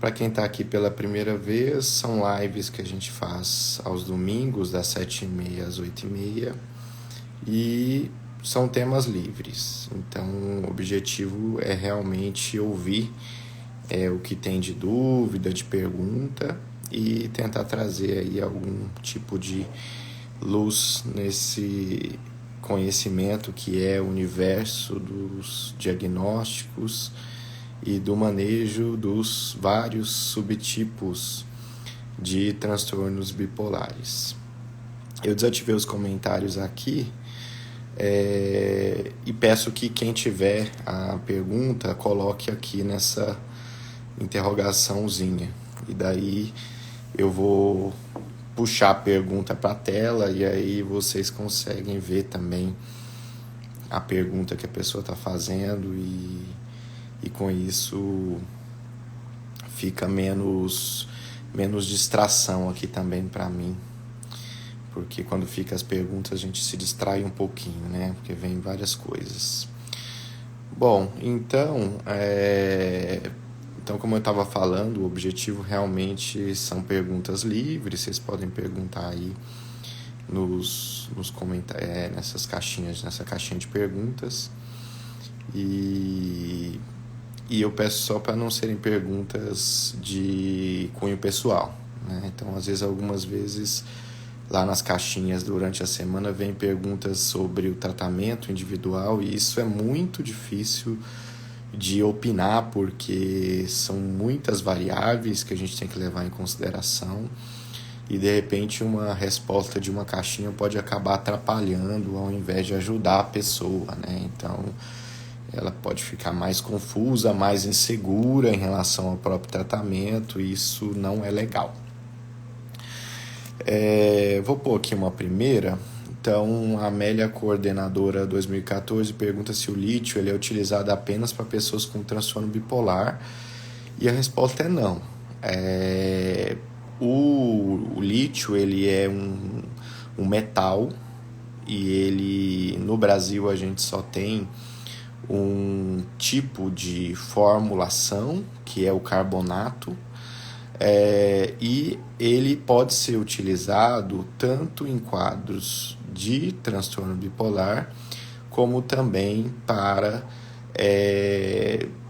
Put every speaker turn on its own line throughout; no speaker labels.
Para quem está aqui pela primeira vez, são lives que a gente faz aos domingos, das 7h30 às 8h30, e são temas livres. Então, o objetivo é realmente ouvir o que tem de dúvida, de pergunta, e tentar trazer aí algum tipo de luz nesse conhecimento que é o universo dos diagnósticos e do manejo dos vários subtipos de transtornos bipolares. Eu desativei os comentários aqui e peço que quem tiver a pergunta coloque aqui nessa interrogaçãozinha. E daí eu vou puxar a pergunta para a tela e aí vocês conseguem ver também a pergunta que a pessoa está fazendo e com isso fica menos distração aqui também para mim, porque quando fica as perguntas a gente se distrai um pouquinho, né? Porque vem várias coisas. Bom, então como eu estava falando, o objetivo realmente são perguntas livres. Vocês podem perguntar aí nos comentários, nessa caixinha de perguntas. E eu peço só para não serem perguntas de cunho pessoal, né? Então, às vezes, algumas vezes, lá nas caixinhas durante a semana, vem perguntas sobre o tratamento individual, e isso é muito difícil de opinar, porque são muitas variáveis que a gente tem que levar em consideração, e de repente uma resposta de uma caixinha pode acabar atrapalhando ao invés de ajudar a pessoa, né? Então, ela pode ficar mais confusa, mais insegura em relação ao próprio tratamento, e isso não é legal. Vou pôr aqui uma primeira. Então, a Amélia, coordenadora 2014, pergunta se o lítio ele é utilizado apenas para pessoas com transtorno bipolar, e a resposta é não. O lítio ele é um metal, e ele, no Brasil, a gente só tem um tipo de formulação, que é o carbonato, e ele pode ser utilizado tanto em quadros de transtorno bipolar, como também para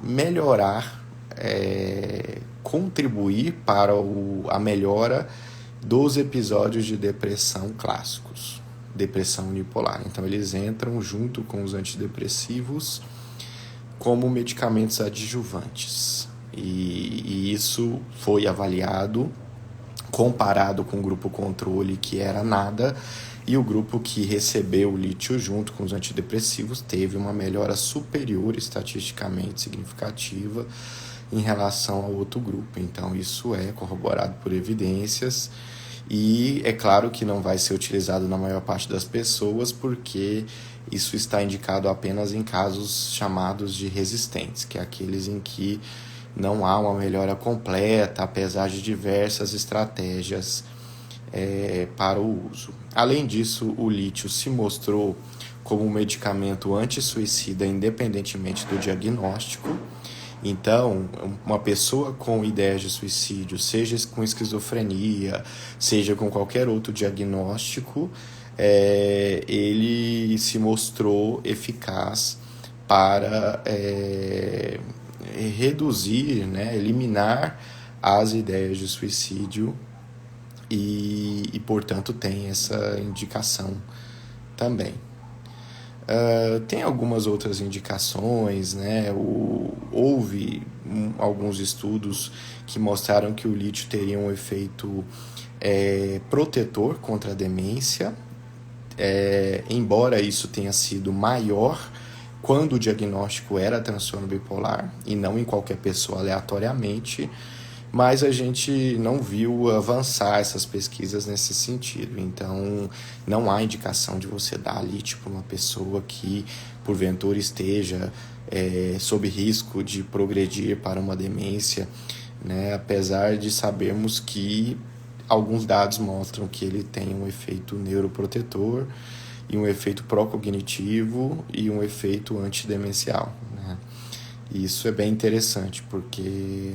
melhorar, contribuir para a melhora dos episódios de depressão clássicos, depressão unipolar. Então, eles entram junto com os antidepressivos como medicamentos adjuvantes. E isso foi avaliado, comparado com o grupo controle, que era nada, e o grupo que recebeu o lítio junto com os antidepressivos teve uma melhora superior, estatisticamente significativa, em relação ao outro grupo. Então, isso é corroborado por evidências, e é claro que não vai ser utilizado na maior parte das pessoas, porque isso está indicado apenas em casos chamados de resistentes, que é aqueles em que não há uma melhora completa, apesar de diversas estratégias para o uso. Além disso, o lítio se mostrou como um medicamento anti-suicida, independentemente do diagnóstico. Então, uma pessoa com ideias de suicídio, seja com esquizofrenia, seja com qualquer outro diagnóstico, ele se mostrou eficaz para reduzir, né, eliminar as ideias de suicídio, e portanto tem essa indicação também. Tem algumas outras indicações, né? Houve alguns estudos que mostraram que o lítio teria um efeito protetor contra a demência, embora isso tenha sido maior quando o diagnóstico era transtorno bipolar e não em qualquer pessoa aleatoriamente, mas a gente não viu avançar essas pesquisas nesse sentido. Então, não há indicação de você dar lítio para uma pessoa que, porventura, esteja sob risco de progredir para uma demência, né? Apesar de sabermos que alguns dados mostram que ele tem um efeito neuroprotetor e um efeito pró-cognitivo e um efeito antidemencial, né? E isso é bem interessante, porque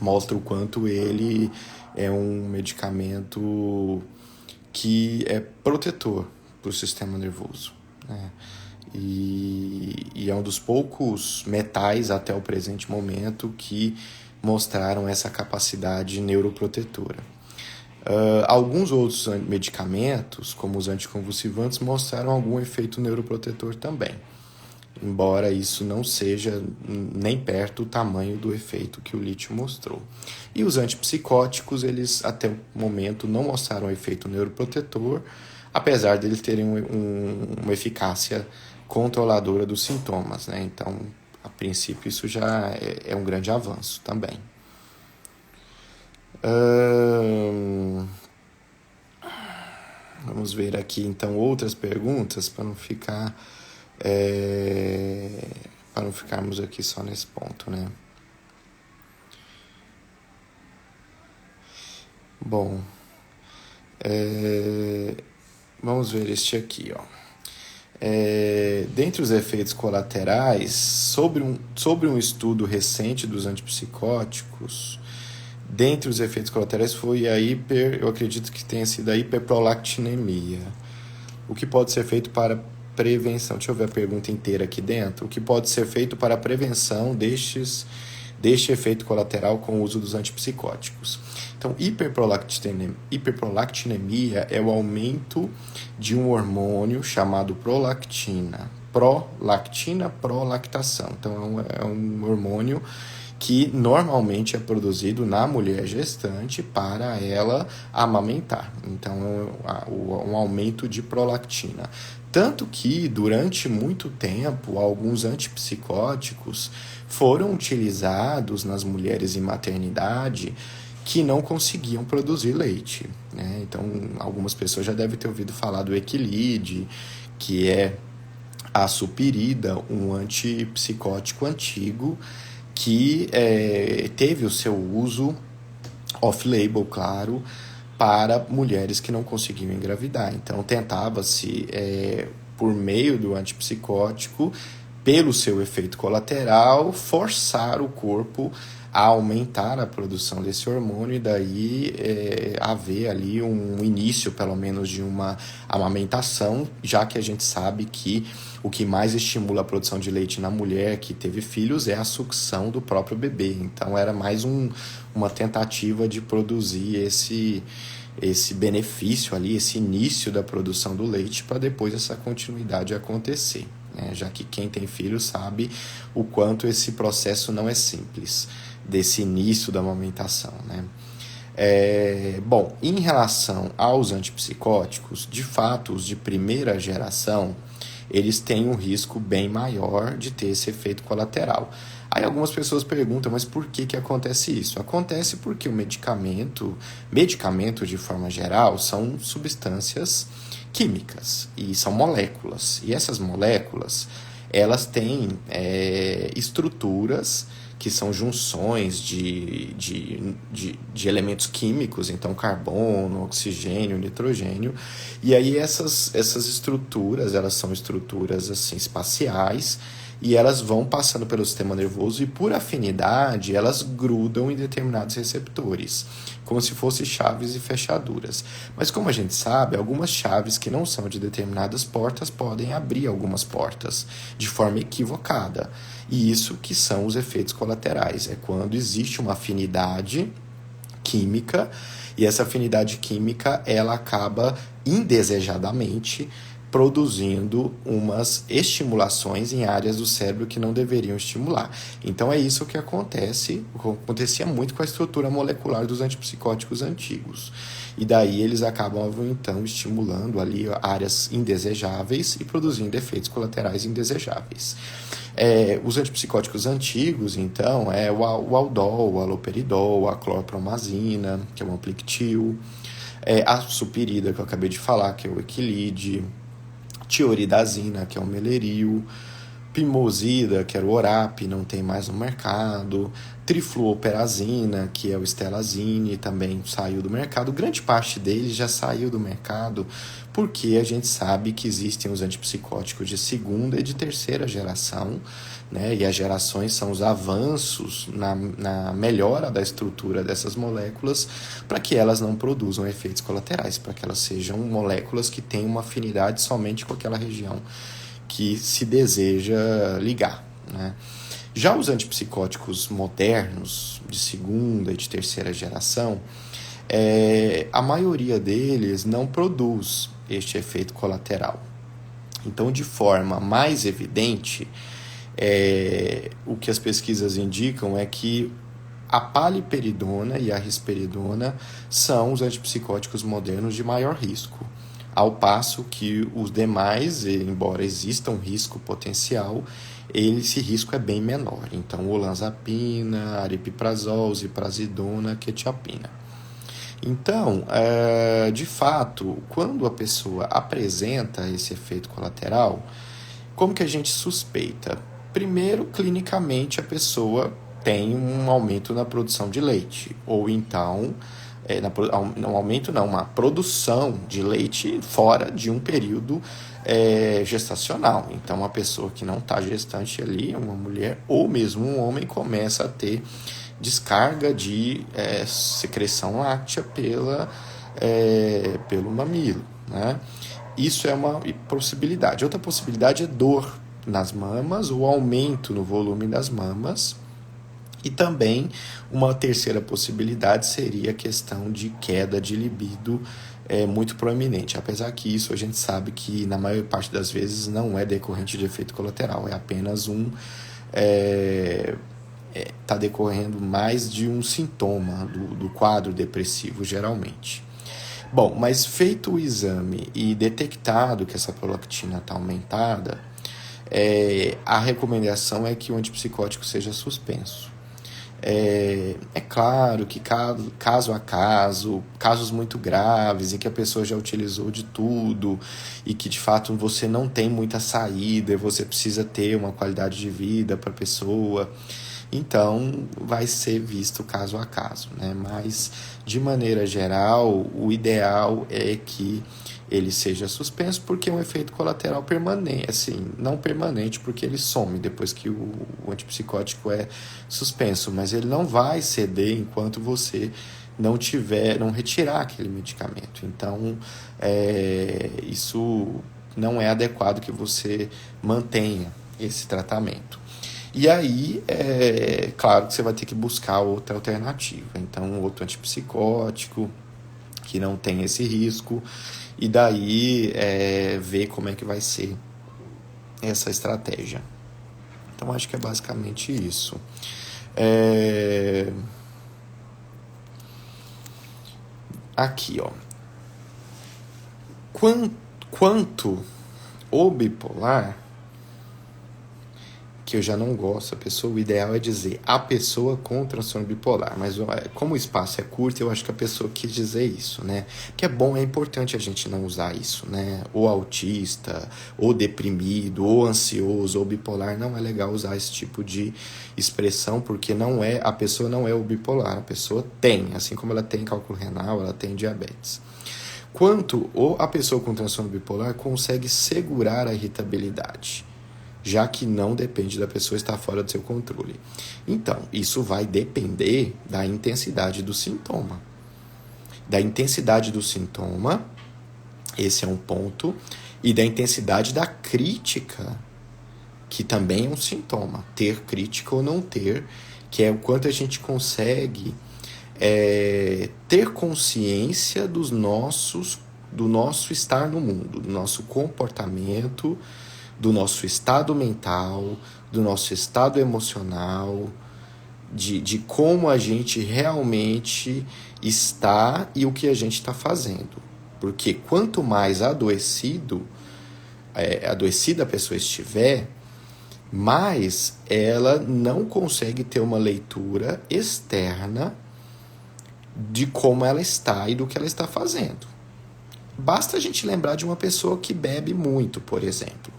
mostra o quanto ele é um medicamento que é protetor para o sistema nervoso, né? E é um dos poucos metais até o presente momento que mostraram essa capacidade neuroprotetora. Alguns outros medicamentos, como os anticonvulsivantes, mostraram algum efeito neuroprotetor também, embora isso não seja nem perto o tamanho do efeito que o lítio mostrou. E os antipsicóticos, eles até o momento não mostraram efeito neuroprotetor, apesar de eles terem uma eficácia controladora dos sintomas, né? Então, a princípio, isso já é um grande avanço também. Vamos ver aqui, então, outras perguntas para não ficar... para não ficarmos aqui só nesse ponto, né? Bom, vamos ver este aqui, ó. Dentre os efeitos colaterais, sobre um estudo recente dos antipsicóticos, dentre os efeitos colaterais foi eu acredito que tenha sido a hiperprolactinemia. O que pode ser feito para prevenção? Deixa eu ver a pergunta inteira aqui dentro. O que pode ser feito para a prevenção deste efeito colateral com o uso dos antipsicóticos? Então, hiperprolactinemia é o aumento de um hormônio chamado prolactina. Prolactação. Então, é um hormônio que normalmente é produzido na mulher gestante para ela amamentar. Então, um aumento de prolactina. Tanto que, durante muito tempo, alguns antipsicóticos foram utilizados nas mulheres em maternidade que não conseguiam produzir leite, né? Então, algumas pessoas já devem ter ouvido falar do Equilide, que é a supirida, um antipsicótico antigo que teve o seu uso off-label, claro, para mulheres que não conseguiam engravidar. Então, tentava-se, por meio do antipsicótico, pelo seu efeito colateral, forçar o corpo a aumentar a produção desse hormônio e daí haver ali um início, pelo menos, de uma amamentação, já que a gente sabe que o que mais estimula a produção de leite na mulher que teve filhos é a sucção do próprio bebê. Então, era mais uma tentativa de produzir esse benefício ali, esse início da produção do leite para depois essa continuidade acontecer, né? Já que quem tem filho sabe o quanto esse processo não é simples, desse início da amamentação, né? Bom, em relação aos antipsicóticos, de fato, os de primeira geração, eles têm um risco bem maior de ter esse efeito colateral. Aí algumas pessoas perguntam, mas por que acontece isso? Acontece porque o medicamento de forma geral, são substâncias químicas e são moléculas. E essas moléculas, elas têm estruturas que são junções de elementos químicos, então carbono, oxigênio, nitrogênio. E aí essas estruturas, elas são estruturas assim, espaciais, e elas vão passando pelo sistema nervoso e, por afinidade, elas grudam em determinados receptores, como se fossem chaves e fechaduras. Mas, como a gente sabe, algumas chaves que não são de determinadas portas podem abrir algumas portas de forma equivocada. E isso que são os efeitos colaterais. É quando existe uma afinidade química e essa afinidade química ela acaba indesejadamente produzindo umas estimulações em áreas do cérebro que não deveriam estimular. Então é isso que acontecia muito com a estrutura molecular dos antipsicóticos antigos. E daí eles acabam então estimulando ali áreas indesejáveis e produzindo efeitos colaterais indesejáveis. Os antipsicóticos antigos, então, o Aldol, o Haloperidol, a clorpromazina, que é o Amplictil, a supirida, que eu acabei de falar, que é o Equilide, tioridazina, que é o Meleril, pimosida, que era o Orap, não tem mais no mercado, Trifluoperazina, que é o Stelazine, também saiu do mercado. Grande parte deles já saiu do mercado porque a gente sabe que existem os antipsicóticos de segunda e de terceira geração, né? E as gerações são os avanços na melhora da estrutura dessas moléculas para que elas não produzam efeitos colaterais, para que elas sejam moléculas que têm uma afinidade somente com aquela região que se deseja ligar, né? Já os antipsicóticos modernos, de segunda e de terceira geração, a maioria deles não produz este efeito colateral. Então, de forma mais evidente, o que as pesquisas indicam é que a paliperidona e a risperidona são os antipsicóticos modernos de maior risco, ao passo que os demais, embora exista um risco potencial, esse risco é bem menor. Então, olanzapina, aripiprazol, ziprasidona, quetiapina. Então, de fato, quando a pessoa apresenta esse efeito colateral, como que a gente suspeita? Primeiro, clinicamente, a pessoa tem um aumento na produção de leite, ou então, uma produção de leite fora de um período gestacional. Então, uma pessoa que não está gestante ali, uma mulher ou mesmo um homem, começa a ter descarga de secreção láctea pelo mamilo, né? Isso é uma possibilidade. Outra possibilidade é dor nas mamas ou aumento no volume das mamas. E também uma terceira possibilidade seria a questão de queda de libido muito proeminente. Apesar que isso a gente sabe que na maior parte das vezes não é decorrente de efeito colateral, é apenas está decorrendo mais de um sintoma do quadro depressivo, geralmente. Bom, mas feito o exame e detectado que essa prolactina está aumentada, a recomendação é que o antipsicótico seja suspenso. É claro que caso a caso, casos muito graves e que a pessoa já utilizou de tudo e que de fato você não tem muita saída e você precisa ter uma qualidade de vida para a pessoa, então vai ser visto caso a caso, né? Mas de maneira geral, o ideal é que ele seja suspenso, porque é um efeito colateral permanente, assim, não permanente, porque ele some depois que o antipsicótico é suspenso, mas ele não vai ceder enquanto você não retirar aquele medicamento. Então, isso não é adequado que você mantenha esse tratamento. E aí, claro que você vai ter que buscar outra alternativa. Então, outro antipsicótico que não tem esse risco, e daí ver como é que vai ser essa estratégia. Então, acho que é basicamente isso. Aqui, ó. Quanto o bipolar, que eu já não gosto, o ideal é dizer a pessoa com transtorno bipolar, mas como o espaço é curto, eu acho que a pessoa quis dizer isso, né? Que é importante a gente não usar isso, né? Ou autista, ou deprimido, ou ansioso, ou bipolar, não é legal usar esse tipo de expressão, porque a pessoa não é o bipolar, a pessoa tem, assim como ela tem cálculo renal, ela tem diabetes. Quanto a pessoa com transtorno bipolar consegue segurar a irritabilidade, já que não depende da pessoa estar fora do seu controle. Então, isso vai depender da intensidade do sintoma. Esse é um ponto, e da intensidade da crítica, que também é um sintoma. Ter crítica ou não ter, que é o quanto a gente consegue ter consciência do nosso estar no mundo, do nosso comportamento, do nosso estado mental, do nosso estado emocional, de como a gente realmente está e o que a gente está fazendo. Porque quanto mais adoecida a pessoa estiver, mais ela não consegue ter uma leitura externa de como ela está e do que ela está fazendo. Basta a gente lembrar de uma pessoa que bebe muito, por exemplo.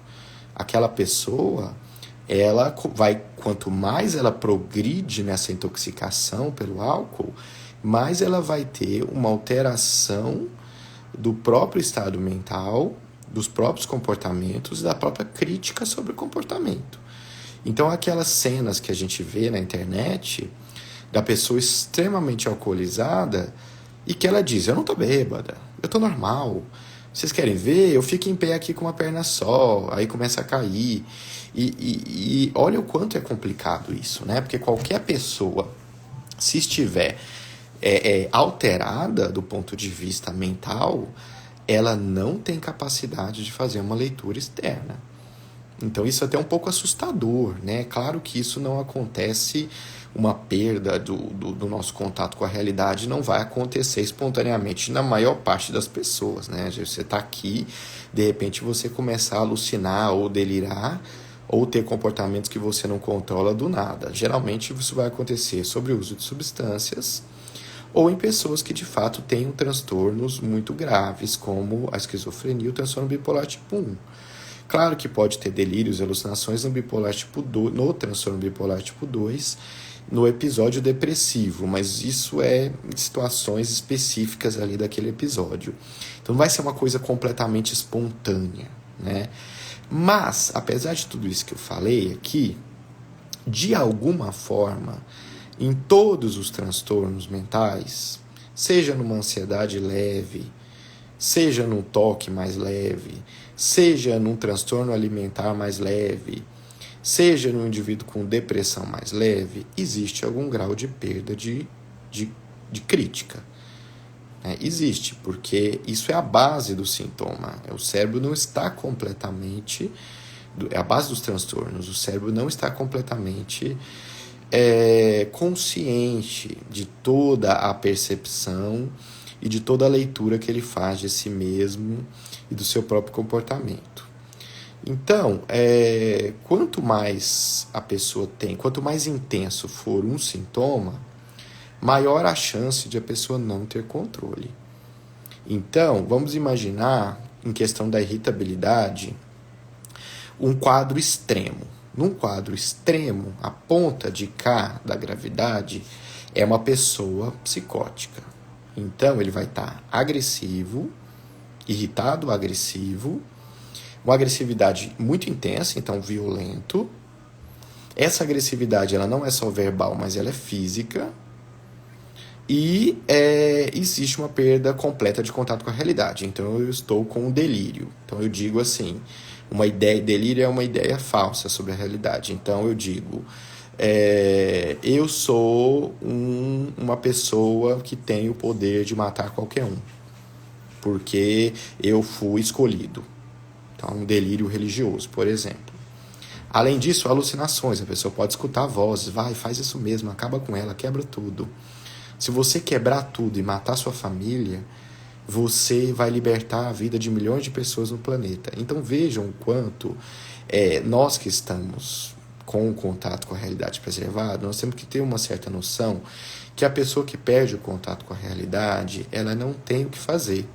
Aquela pessoa quanto mais ela progride nessa intoxicação pelo álcool, mais ela vai ter uma alteração do próprio estado mental, dos próprios comportamentos, da própria crítica sobre o comportamento. Então, aquelas cenas que a gente vê na internet da pessoa extremamente alcoolizada e que ela diz: eu não tô bêbada, eu tô normal, vocês querem ver? Eu fico em pé aqui com uma perna só, aí começa a cair. E olha o quanto é complicado isso, né? Porque qualquer pessoa, se estiver alterada do ponto de vista mental, ela não tem capacidade de fazer uma leitura externa. Então isso é até um pouco assustador, né? Claro que isso não acontece, uma perda do nosso contato com a realidade não vai acontecer espontaneamente na maior parte das pessoas, né? Você está aqui, de repente você começar a alucinar ou delirar, ou ter comportamentos que você não controla do nada. Geralmente isso vai acontecer sobre o uso de substâncias ou em pessoas que de fato tenham transtornos muito graves, como a esquizofrenia e o transtorno bipolar tipo 1. Claro que pode ter delírios e alucinações no bipolar tipo 2, no transtorno bipolar tipo 2, no episódio depressivo, mas isso é em situações específicas ali daquele episódio. Então não vai ser uma coisa completamente espontânea, né? Mas, apesar de tudo isso que eu falei aqui, de alguma forma, em todos os transtornos mentais, seja numa ansiedade leve, seja num toque mais leve, seja num transtorno alimentar mais leve, seja num indivíduo com depressão mais leve, existe algum grau de perda de crítica. Existe, porque isso é a base do sintoma. O cérebro não está completamente... É a base dos transtornos. O cérebro não está completamente consciente de toda a percepção e de toda a leitura que ele faz de si mesmo e do seu próprio comportamento. Então, quanto mais a pessoa tem, quanto mais intenso for um sintoma, maior a chance de a pessoa não ter controle. Então, vamos imaginar, em questão da irritabilidade, um quadro extremo. Num quadro extremo, a ponta de K da gravidade é uma pessoa psicótica. Então, ele vai estar agressivo, irritado, agressivo, uma agressividade muito intensa, então violento. Essa agressividade ela não é só verbal, mas ela é física. E existe uma perda completa de contato com a realidade. Então eu estou com um delírio. Então eu digo assim, delírio é uma ideia falsa sobre a realidade. Então eu digo, eu sou uma pessoa que tem o poder de matar qualquer um, porque eu fui escolhido. Então um delírio religioso, por exemplo. Além disso, alucinações. A pessoa pode escutar vozes, faz isso mesmo, acaba com ela, quebra tudo. Se você quebrar tudo e matar sua família, você vai libertar a vida de milhões de pessoas no planeta. Então vejam o quanto nós que estamos com o contato com a realidade preservado, nós temos que ter uma certa noção que a pessoa que perde o contato com a realidade, ela não tem o que fazer.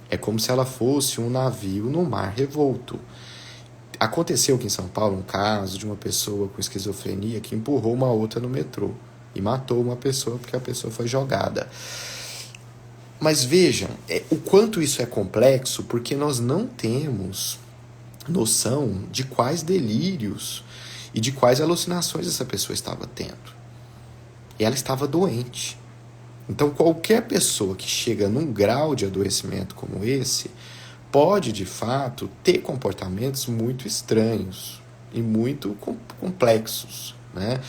É como se ela fosse um navio no mar revolto. Aconteceu aqui em São Paulo um caso de uma pessoa com esquizofrenia que empurrou uma outra no metrô e matou uma pessoa porque a pessoa foi jogada. Mas vejam o quanto isso é complexo, porque nós não temos noção de quais delírios e de quais alucinações essa pessoa estava tendo. E ela estava doente. Então qualquer pessoa que chega num grau de adoecimento como esse pode, de fato, ter comportamentos muito estranhos e muito complexos, né?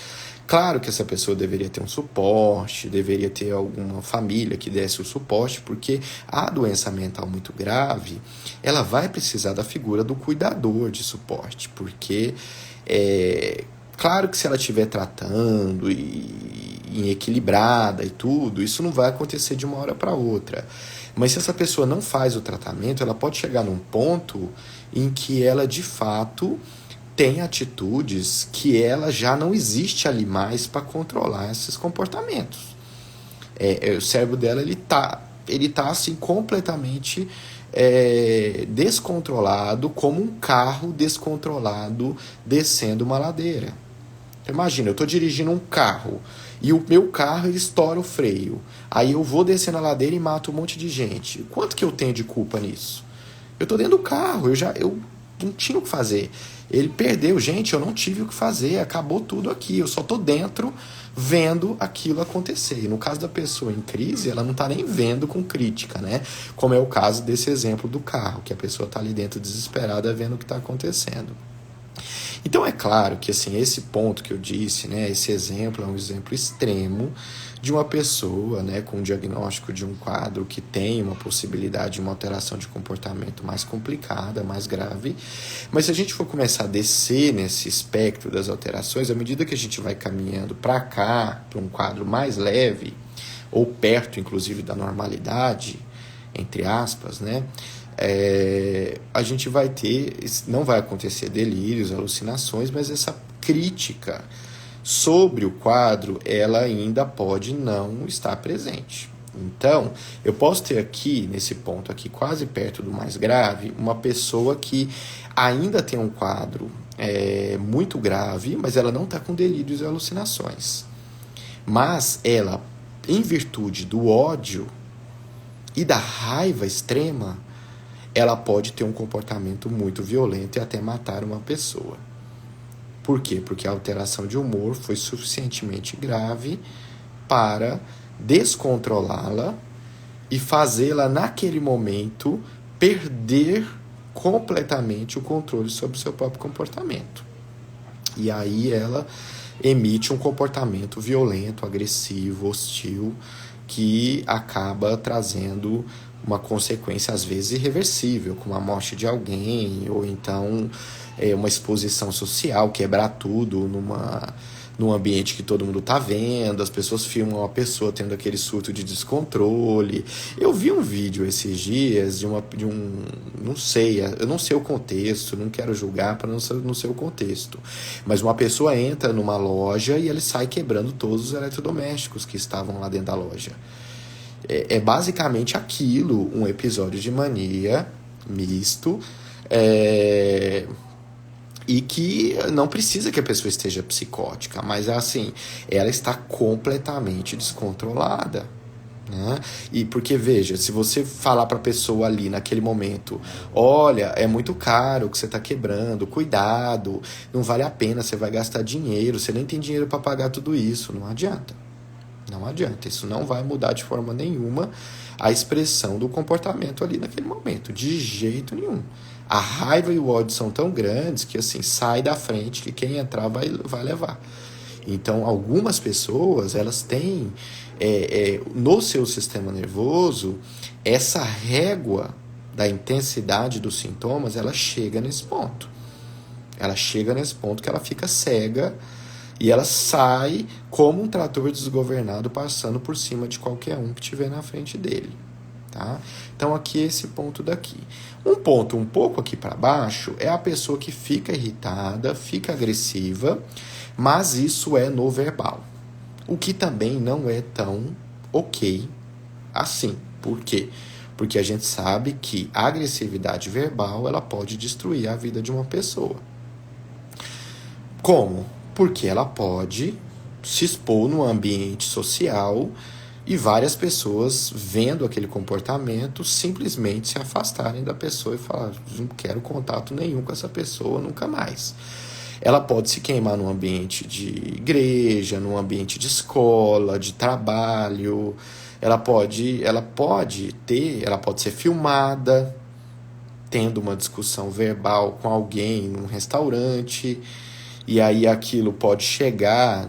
Claro que essa pessoa deveria ter um suporte, deveria ter alguma família que desse o suporte, porque a doença mental muito grave, ela vai precisar da figura do cuidador de suporte, porque claro que se ela estiver tratando e equilibrada e tudo, isso não vai acontecer de uma hora para outra. Mas se essa pessoa não faz o tratamento, ela pode chegar num ponto em que ela, de fato, tem atitudes que ela já não existe ali mais para controlar esses comportamentos. O cérebro dela ele tá assim completamente descontrolado, como um carro descontrolado descendo uma ladeira. Então, imagina, eu estou dirigindo um carro e o meu carro ele estoura o freio. Aí eu vou descer na ladeira e mato um monte de gente. Quanto que eu tenho de culpa nisso? Eu estou dentro do carro, eu não tinha o que fazer. Ele perdeu, gente, eu não tive o que fazer, acabou tudo aqui. Eu só estou dentro vendo aquilo acontecer. E no caso da pessoa em crise, ela não está nem vendo com crítica, né? Como é o caso desse exemplo do carro, que a pessoa está ali dentro desesperada vendo o que está acontecendo. Então é claro que assim, esse ponto que eu disse, né, esse exemplo é um exemplo extremo de uma pessoa, né, com um diagnóstico de um quadro que tem uma possibilidade de uma alteração de comportamento mais complicada, mais grave. Mas se a gente for começar a descer nesse espectro das alterações, à medida que a gente vai caminhando para cá, para um quadro mais leve, ou perto inclusive da normalidade, entre aspas, né, a gente vai ter, não vai acontecer delírios, alucinações, mas essa crítica sobre o quadro, ela ainda pode não estar presente. Então, eu posso ter aqui, nesse ponto aqui, quase perto do mais grave, uma pessoa que ainda tem um quadro muito grave, mas ela não está com delírios e alucinações. Mas ela, em virtude do ódio e da raiva extrema, ela pode ter um comportamento muito violento e até matar uma pessoa. Por quê? Porque a alteração de humor foi suficientemente grave para descontrolá-la e fazê-la, naquele momento, perder completamente o controle sobre o seu próprio comportamento. E aí ela emite um comportamento violento, agressivo, hostil, que acaba trazendo uma consequência às vezes irreversível, como a morte de alguém, ou então uma exposição social, quebrar tudo num ambiente que todo mundo está vendo, as pessoas filmam a pessoa tendo aquele surto de descontrole. Eu vi um vídeo esses dias não sei, eu não sei o contexto, não quero julgar para não ser o contexto, mas uma pessoa entra numa loja e ele sai quebrando todos os eletrodomésticos que estavam lá dentro da loja. É basicamente aquilo, um episódio de mania misto, e que não precisa que a pessoa esteja psicótica, mas assim, ela está completamente descontrolada, né? E porque, veja, se você falar para a pessoa ali naquele momento, olha, é muito caro o que você está quebrando, cuidado, não vale a pena, você vai gastar dinheiro, você nem tem dinheiro para pagar tudo isso, não adianta. Não adianta, isso não vai mudar de forma nenhuma a expressão do comportamento ali naquele momento, de jeito nenhum. A raiva e o ódio são tão grandes que assim, sai da frente que quem entrar vai levar. Então, algumas pessoas, elas têm no seu sistema nervoso, essa régua da intensidade dos sintomas, ela chega nesse ponto. Ela chega nesse ponto que ela fica cega e ela sai como um trator desgovernado passando por cima de qualquer um que estiver na frente dele. Tá? Então aqui é esse ponto daqui. Um ponto um pouco aqui para baixo é a pessoa que fica irritada, fica agressiva, mas isso é no verbal. O que também não é tão ok assim. Por quê? Porque a gente sabe que a agressividade verbal ela pode destruir a vida de uma pessoa. Como? Porque ela pode se expor no ambiente social e várias pessoas, vendo aquele comportamento, simplesmente se afastarem da pessoa e falar, não quero contato nenhum com essa pessoa nunca mais. Ela pode se queimar num ambiente de igreja, num ambiente de escola, de trabalho. Ela pode ser filmada, tendo uma discussão verbal com alguém num restaurante. E aí aquilo pode chegar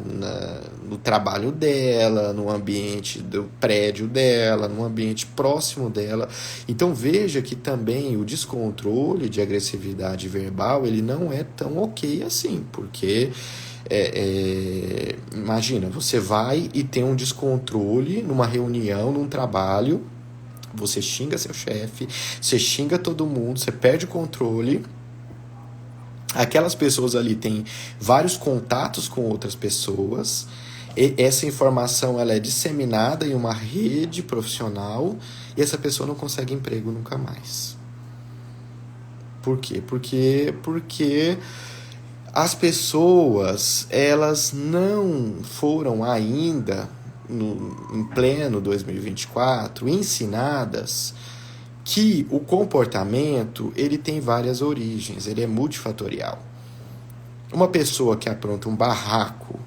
no trabalho dela, no ambiente do prédio dela, no ambiente próximo dela. Então veja que também o descontrole de agressividade verbal, ele não é tão ok assim, porque imagina, você vai e tem um descontrole numa reunião, num trabalho, você xinga seu chefe, você xinga todo mundo, você perde o controle. Aquelas pessoas ali têm vários contatos com outras pessoas, essa informação ela é disseminada em uma rede profissional e essa pessoa não consegue emprego nunca mais. Por quê? Porque as pessoas, elas não foram ainda, em pleno 2024, ensinadas que o comportamento ele tem várias origens, ele é multifatorial. Uma pessoa que apronta um barraco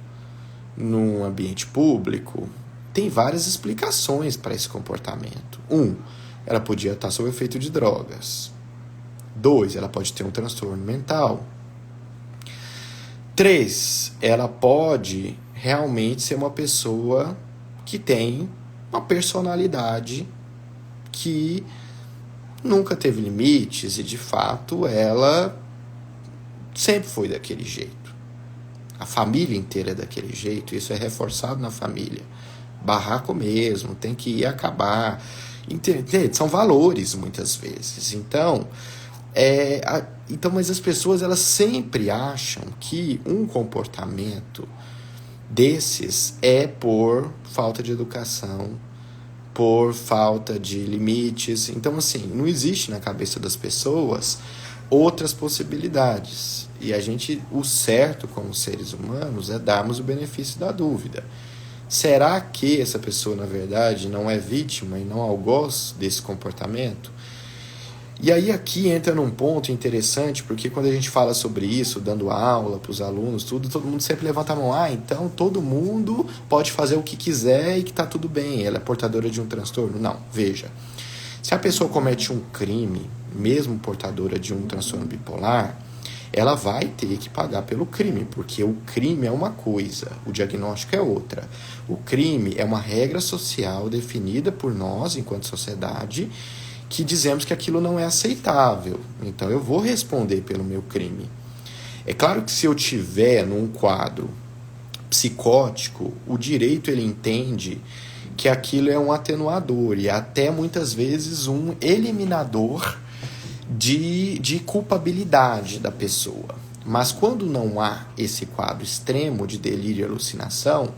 num ambiente público tem várias explicações para esse comportamento. 1, ela podia estar sob efeito de drogas. 2, ela pode ter um transtorno mental. 3, ela pode realmente ser uma pessoa que tem uma personalidade que nunca teve limites e, de fato, ela sempre foi daquele jeito. A família inteira é daquele jeito, isso é reforçado na família. Barraco mesmo, tem que ir acabar. Entende? São valores, muitas vezes. Então, mas as pessoas elas sempre acham que um comportamento desses é por falta de educação, por falta de limites. Então, assim, não existe na cabeça das pessoas outras possibilidades. E o certo como seres humanos é darmos o benefício da dúvida. Será que essa pessoa, na verdade, não é vítima e não algoz desse comportamento? E aí aqui entra num ponto interessante, porque quando a gente fala sobre isso, dando aula para os alunos, todo mundo sempre levanta a mão. Então todo mundo pode fazer o que quiser e que está tudo bem, ela é portadora de um transtorno. Não, veja, se a pessoa comete um crime, mesmo portadora de um transtorno bipolar, ela vai ter que pagar pelo crime, porque o crime é uma coisa, o diagnóstico é outra. O crime é uma regra social definida por nós, enquanto sociedade, que dizemos que aquilo não é aceitável. Então eu vou responder pelo meu crime. É claro que se eu tiver num quadro psicótico, o direito ele entende que aquilo é um atenuador e até muitas vezes um eliminador de culpabilidade da pessoa. Mas quando não há esse quadro extremo de delírio e alucinação,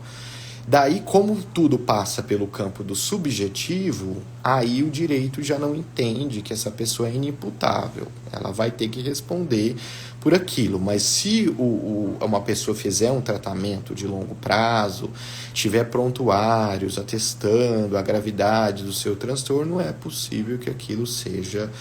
daí, como tudo passa pelo campo do subjetivo, aí o direito já não entende que essa pessoa é inimputável. Ela vai ter que responder por aquilo. Mas se uma pessoa fizer um tratamento de longo prazo, tiver prontuários atestando a gravidade do seu transtorno, é possível que aquilo seja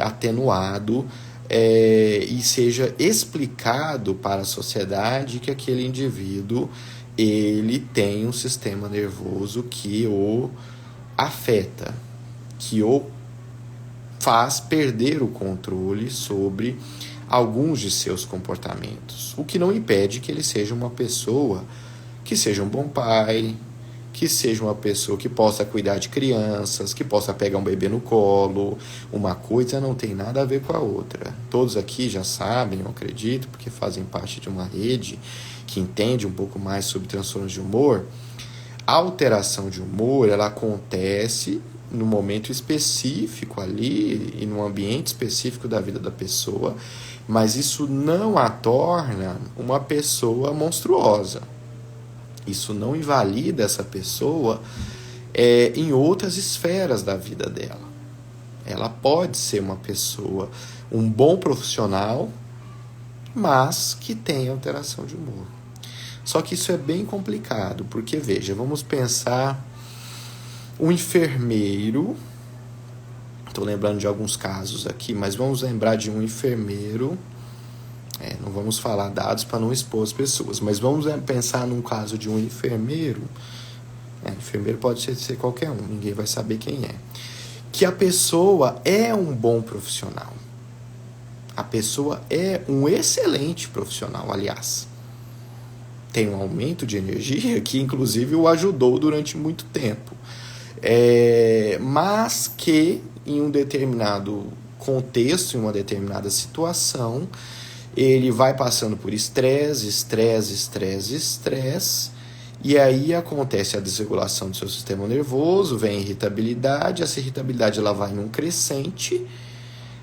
atenuado e seja explicado para a sociedade que aquele indivíduo ele tem um sistema nervoso que o afeta, que o faz perder o controle sobre alguns de seus comportamentos. O que não impede que ele seja uma pessoa que seja um bom pai, que seja uma pessoa que possa cuidar de crianças, que possa pegar um bebê no colo. Uma coisa não tem nada a ver com a outra. Todos aqui já sabem, eu acredito, porque fazem parte de uma rede que entende um pouco mais sobre transtornos de humor. A alteração de humor, ela acontece no momento específico ali e num ambiente específico da vida da pessoa, mas isso não a torna uma pessoa monstruosa. Isso não invalida essa pessoa em outras esferas da vida dela. Ela pode ser uma pessoa, um bom profissional, mas que tem alteração de humor. Só que isso é bem complicado, porque, veja, vamos pensar um enfermeiro, estou lembrando de alguns casos aqui, mas vamos lembrar de um enfermeiro, não vamos falar dados para não expor as pessoas, mas vamos pensar num caso de um enfermeiro, enfermeiro pode ser qualquer um, ninguém vai saber quem é, que a pessoa é um bom profissional, a pessoa é um excelente profissional, aliás, tem um aumento de energia que inclusive o ajudou durante muito tempo, mas que em um determinado contexto, em uma determinada situação, ele vai passando por estresse, e aí acontece a desregulação do seu sistema nervoso, vem a irritabilidade, essa irritabilidade ela vai num crescente,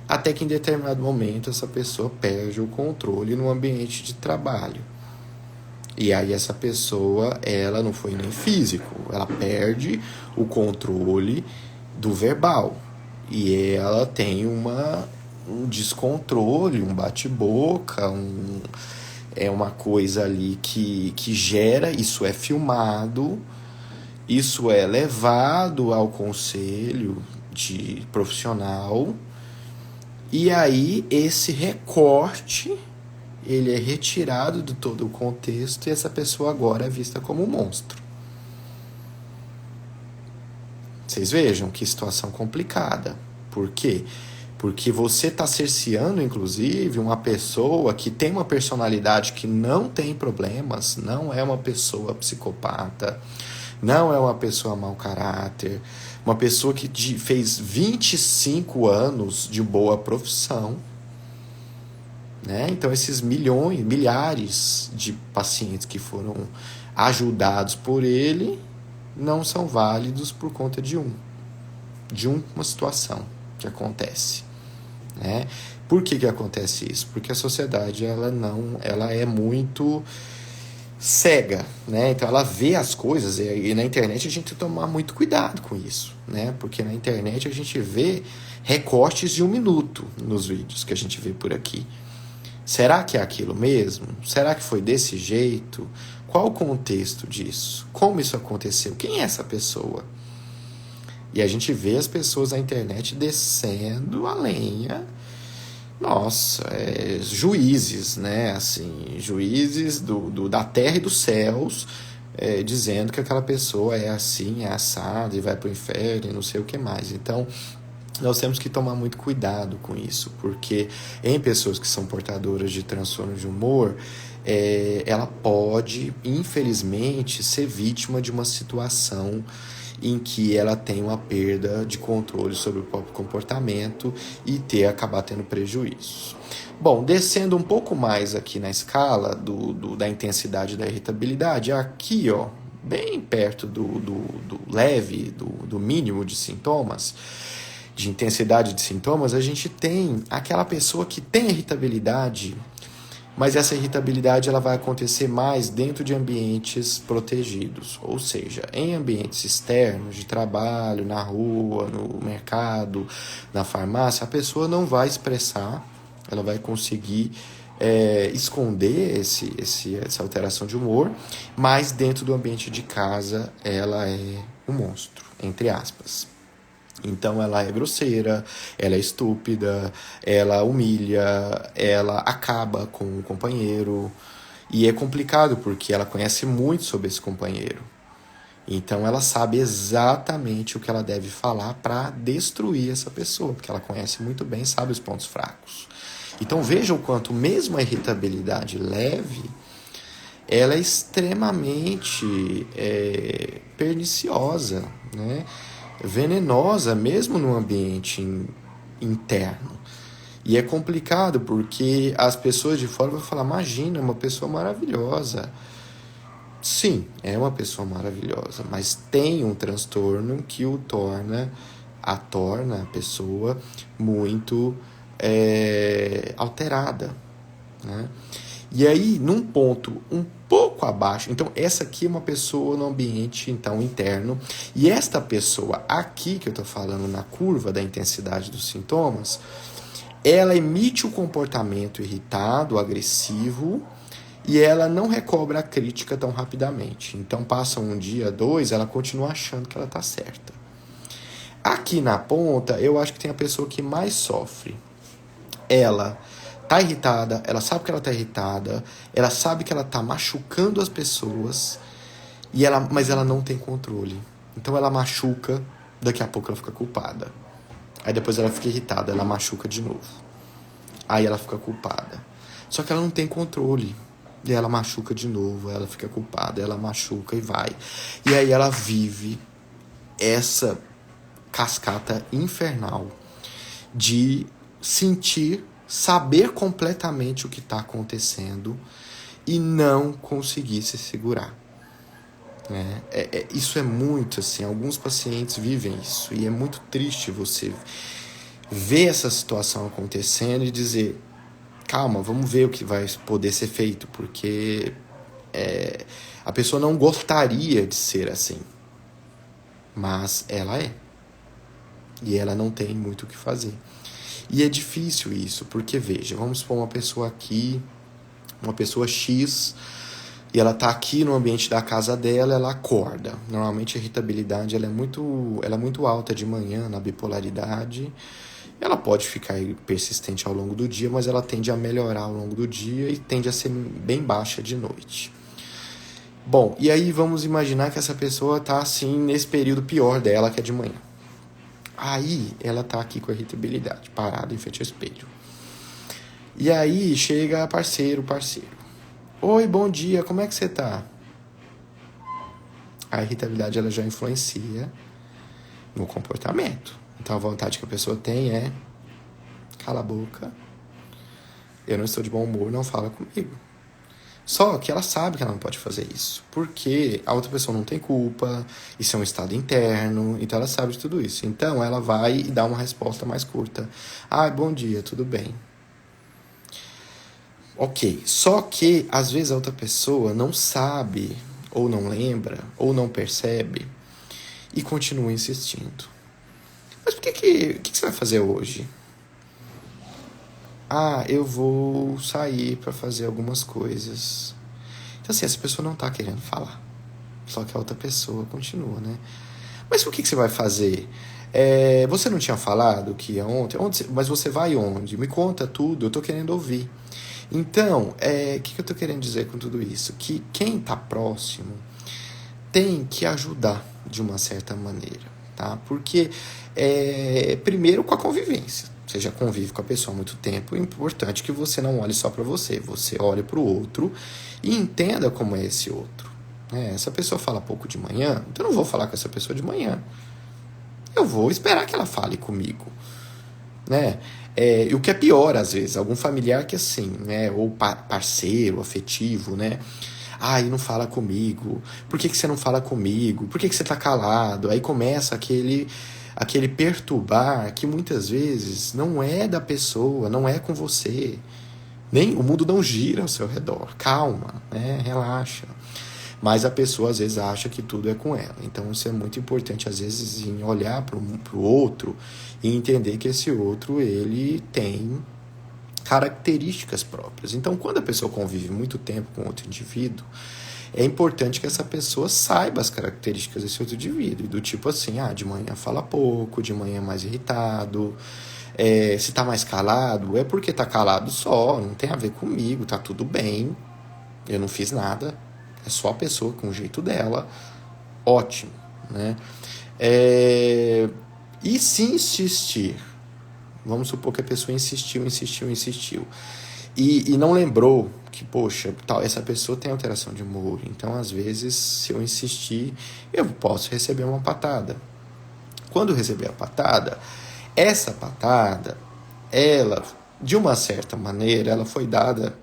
até que em determinado momento essa pessoa perde o controle no ambiente de trabalho. E aí essa pessoa, ela não foi nem físico, ela perde o controle do verbal. E ela tem um descontrole, um bate-boca, é uma coisa ali que gera, isso é filmado, isso é levado ao conselho de profissional, e aí esse recorte ele é retirado de todo o contexto e essa pessoa agora é vista como um monstro. Vocês vejam que situação complicada. Por quê? Porque você está cerceando, inclusive, uma pessoa que tem uma personalidade que não tem problemas, não é uma pessoa psicopata, não é uma pessoa mau caráter, uma pessoa que fez 25 anos de boa profissão, né? Então esses milhares de pacientes que foram ajudados por ele não são válidos por conta de uma situação que acontece, né? Por que acontece isso? Porque a sociedade ela é muito cega, né? Então ela vê as coisas e na internet a gente tem que tomar muito cuidado com isso, né? Porque na internet a gente vê recortes de 1 minuto nos vídeos que a gente vê por aqui. Será que é aquilo mesmo? Será que foi desse jeito? Qual o contexto disso? Como isso aconteceu? Quem é essa pessoa? E a gente vê as pessoas na internet descendo a lenha. Nossa, juízes, né? Assim, juízes da terra e dos céus, dizendo que aquela pessoa é assim, é assada e vai para o inferno e não sei o que mais. Então, nós temos que tomar muito cuidado com isso, porque em pessoas que são portadoras de transtorno de humor, ela pode, infelizmente, ser vítima de uma situação em que ela tem uma perda de controle sobre o próprio comportamento e acabar tendo prejuízos. Bom, descendo um pouco mais aqui na escala da intensidade da irritabilidade, aqui, ó, bem perto do leve, do mínimo de sintomas, de intensidade de sintomas, a gente tem aquela pessoa que tem irritabilidade, mas essa irritabilidade ela vai acontecer mais dentro de ambientes protegidos, ou seja, em ambientes externos, de trabalho, na rua, no mercado, na farmácia, a pessoa não vai expressar, ela vai conseguir esconder essa alteração de humor, mas dentro do ambiente de casa ela é um monstro, entre aspas. Então ela é grosseira, ela é estúpida, ela humilha, ela acaba com o companheiro. E é complicado porque ela conhece muito sobre esse companheiro. Então ela sabe exatamente o que ela deve falar para destruir essa pessoa, porque ela conhece muito bem, sabe os pontos fracos. Então veja o quanto mesmo a irritabilidade leve, ela é extremamente perniciosa, né? Venenosa mesmo no ambiente interno. E é complicado porque as pessoas de fora vão falar, imagina, uma pessoa maravilhosa. Sim, é uma pessoa maravilhosa, mas tem um transtorno que a pessoa muito alterada, né? E aí, num ponto um pouco abaixo, então essa aqui é uma pessoa no ambiente então interno, e esta pessoa aqui que eu estou falando na curva da intensidade dos sintomas, ela emite o comportamento irritado, agressivo, e ela não recobra a crítica tão rapidamente. Então passa um dia, 2, ela continua achando que ela está certa. Aqui na ponta, eu acho que tem a pessoa que mais sofre. Ela tá irritada, ela sabe que ela tá irritada, ela sabe que ela tá machucando as pessoas, mas ela não tem controle. Então ela machuca, daqui a pouco ela fica culpada. Aí depois ela fica irritada, ela machuca de novo. Aí ela fica culpada. Só que ela não tem controle. E ela machuca de novo, ela fica culpada, ela machuca e vai. E aí ela vive essa cascata infernal de saber completamente o que está acontecendo e não conseguir se segurar. Isso é muito assim, alguns pacientes vivem isso, e é muito triste você ver essa situação acontecendo e dizer, calma, vamos ver o que vai poder ser feito, porque A pessoa não gostaria de ser assim, mas ela é. E ela não tem muito o que fazer. E é difícil isso, porque veja, vamos supor uma pessoa aqui, uma pessoa X, e ela está aqui no ambiente da casa dela, ela acorda. Normalmente a irritabilidade ela é muito alta de manhã, na bipolaridade. Ela pode ficar persistente ao longo do dia, mas ela tende a melhorar ao longo do dia e tende a ser bem baixa de noite. Bom, e aí vamos imaginar que essa pessoa está assim nesse período pior dela, que é de manhã. Aí ela tá aqui com a irritabilidade, parada em frente ao espelho. E aí chega parceiro. Oi, bom dia, como é que você tá? A irritabilidade ela já influencia no comportamento. Então a vontade que a pessoa tem é: cala a boca, eu não estou de bom humor, não fala comigo. Só que ela sabe que ela não pode fazer isso, porque a outra pessoa não tem culpa, isso é um estado interno, então ela sabe de tudo isso. Então ela vai e dá uma resposta mais curta. Bom dia, tudo bem. Ok, só que às vezes a outra pessoa não sabe, ou não lembra, ou não percebe, e continua insistindo. Mas o que você vai fazer hoje? Eu vou sair para fazer algumas coisas. Então, assim, essa pessoa não tá querendo falar. Só que a outra pessoa continua, né? Mas o que você vai fazer? Você não tinha falado que ia ontem? Mas você vai onde? Me conta tudo, eu tô querendo ouvir. Então, o que eu tô querendo dizer com tudo isso? Que quem tá próximo tem que ajudar de uma certa maneira, tá? Porque, primeiro, com a convivência. Você já convive com a pessoa há muito tempo, é importante que você não olhe só para você olhe para o outro e entenda como é esse outro. Essa pessoa fala pouco de manhã, então eu não vou falar com essa pessoa de manhã. Eu vou esperar que ela fale comigo. E o que é pior, às vezes, algum familiar que assim, ou parceiro, afetivo, e não fala comigo. Por que você não fala comigo? Por que você tá calado? Aí começa aquele perturbar que muitas vezes não é da pessoa, não é com você. Nem o mundo não gira ao seu redor. Calma, relaxa. Mas a pessoa às vezes acha que tudo é com ela. Então isso é muito importante às vezes em olhar para o outro e entender que esse outro ele tem características próprias. Então quando a pessoa convive muito tempo com outro indivíduo, é importante que essa pessoa saiba as características desse outro indivíduo. Do tipo assim, de manhã fala pouco, de manhã é mais irritado. Se tá mais calado, é porque tá calado só, não tem a ver comigo, tá tudo bem. Eu não fiz nada, é só a pessoa com o jeito dela. Ótimo, E se insistir, vamos supor que a pessoa insistiu, e não lembrou que, poxa, essa pessoa tem alteração de humor. Então, às vezes, se eu insistir, eu posso receber uma patada. Quando receber a patada, essa patada, ela, de uma certa maneira, ela foi dada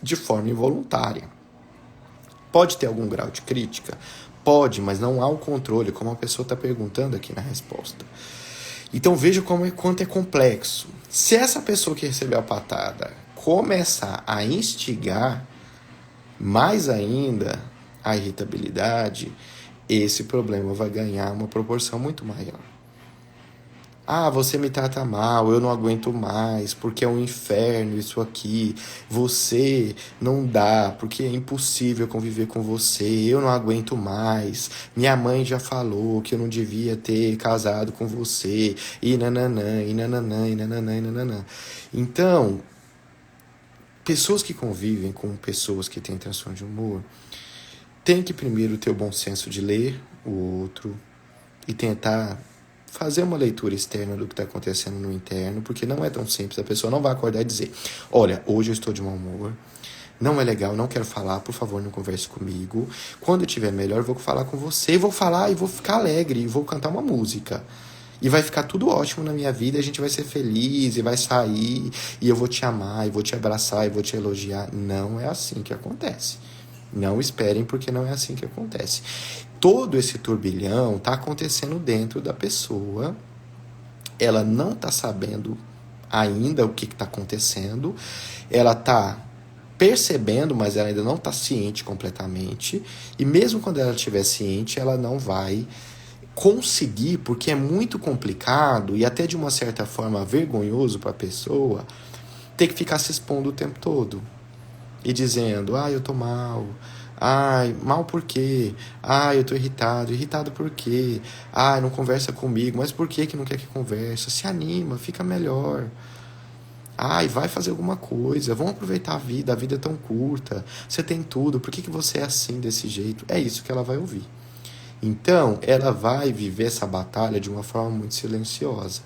de forma involuntária. Pode ter algum grau de crítica? Pode, mas não há o controle, como a pessoa está perguntando aqui na resposta. Então veja quanto é complexo. Se essa pessoa que recebeu a patada começar a instigar mais ainda a irritabilidade, esse problema vai ganhar uma proporção muito maior. Você me trata mal, eu não aguento mais, porque é um inferno isso aqui. Você não dá, porque é impossível conviver com você, eu não aguento mais. Minha mãe já falou que eu não devia ter casado com você, e nananã, e nananã, e nananã, e nananã. Então, pessoas que convivem com pessoas que têm transtorno de humor têm que primeiro ter o bom senso de ler o outro e tentar fazer uma leitura externa do que está acontecendo no interno, porque não é tão simples. A pessoa não vai acordar e dizer: olha, hoje eu estou de mau humor, não é legal, não quero falar, por favor, não converse comigo. Quando eu estiver melhor, eu vou falar com você, vou falar e vou ficar alegre, e vou cantar uma música. E vai ficar tudo ótimo na minha vida, a gente vai ser feliz, e vai sair, e eu vou te amar, e vou te abraçar, e vou te elogiar. Não é assim que acontece. Não esperem, porque não é assim que acontece. Todo esse turbilhão está acontecendo dentro da pessoa. Ela não está sabendo ainda o que está acontecendo. Ela está percebendo, mas ela ainda não está ciente completamente. E mesmo quando ela estiver ciente, ela não vai conseguir, porque é muito complicado e até de uma certa forma vergonhoso para a pessoa ter que ficar se expondo o tempo todo e dizendo, eu tô mal, mal por quê? Eu tô irritado, irritado por quê? Não conversa comigo, mas por que não quer que conversa? Se anima, fica melhor. Vai fazer alguma coisa, vamos aproveitar a vida é tão curta, você tem tudo, por que você é assim, desse jeito? É isso que ela vai ouvir. Então, ela vai viver essa batalha de uma forma muito silenciosa,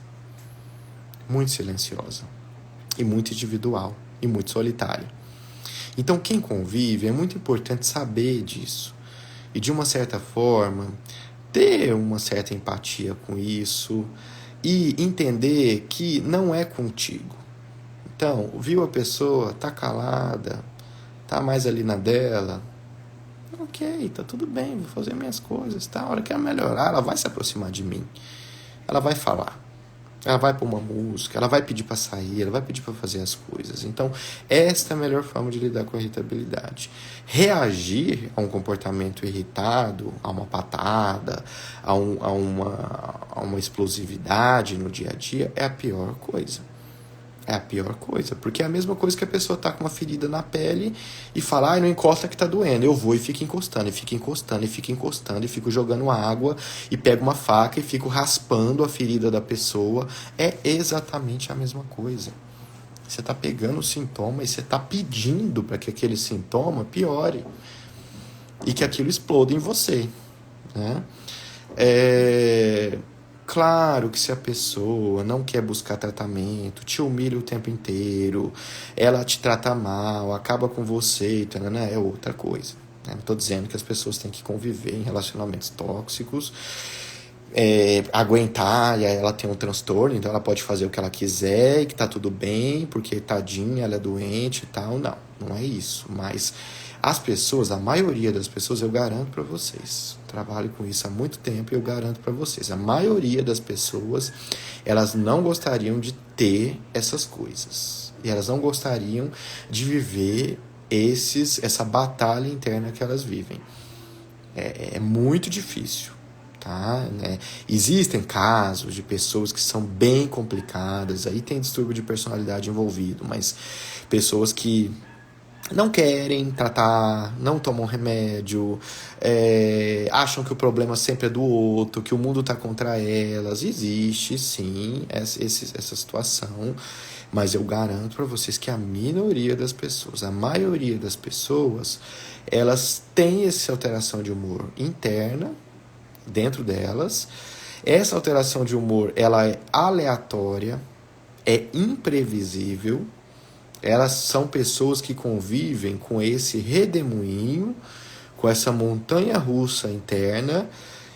e muito individual, e muito solitária. Então, quem convive, é muito importante saber disso, e de uma certa forma, ter uma certa empatia com isso, e entender que não é contigo. Então, viu a pessoa, tá calada, tá mais ali na dela, ok, tá tudo bem, vou fazer minhas coisas, tá? A hora que ela melhorar, ela vai se aproximar de mim. Ela vai falar. Ela vai pôr uma música, ela vai pedir para sair, ela vai pedir para fazer as coisas. Então, esta é a melhor forma de lidar com a irritabilidade. Reagir a um comportamento irritado, a uma patada, a uma explosividade no dia a dia, é a pior coisa. É a pior coisa, porque é a mesma coisa que a pessoa tá com uma ferida na pele e fala, não encosta que tá doendo. Eu vou e fico encostando, e fico jogando água, e pego uma faca e fico raspando a ferida da pessoa. É exatamente a mesma coisa. Você tá pegando o sintoma e você tá pedindo para que aquele sintoma piore e que aquilo exploda em você, né? Claro que se a pessoa não quer buscar tratamento, te humilha o tempo inteiro, ela te trata mal, acaba com você, é outra coisa. Não estou dizendo que as pessoas têm que conviver em relacionamentos tóxicos, aguentar, e aí ela tem um transtorno, então ela pode fazer o que ela quiser e que tá tudo bem, porque tadinha, ela é doente e tal. Não é isso. Mas as pessoas, a maioria das pessoas, eu garanto para vocês, trabalho com isso há muito tempo e eu garanto para vocês, a maioria das pessoas, elas não gostariam de ter essas coisas. E elas não gostariam de viver essa batalha interna que elas vivem. É muito difícil. Tá, né? Existem casos de pessoas que são bem complicadas, aí tem distúrbio de personalidade envolvido, mas pessoas que não querem tratar, não tomam remédio, acham que o problema sempre é do outro, que o mundo está contra elas. Existe sim essa situação, mas eu garanto para vocês que a maioria das pessoas, elas têm essa alteração de humor interna dentro delas. Essa alteração de humor, ela é aleatória, é imprevisível. Elas são pessoas que convivem com esse redemoinho, com essa montanha russa interna,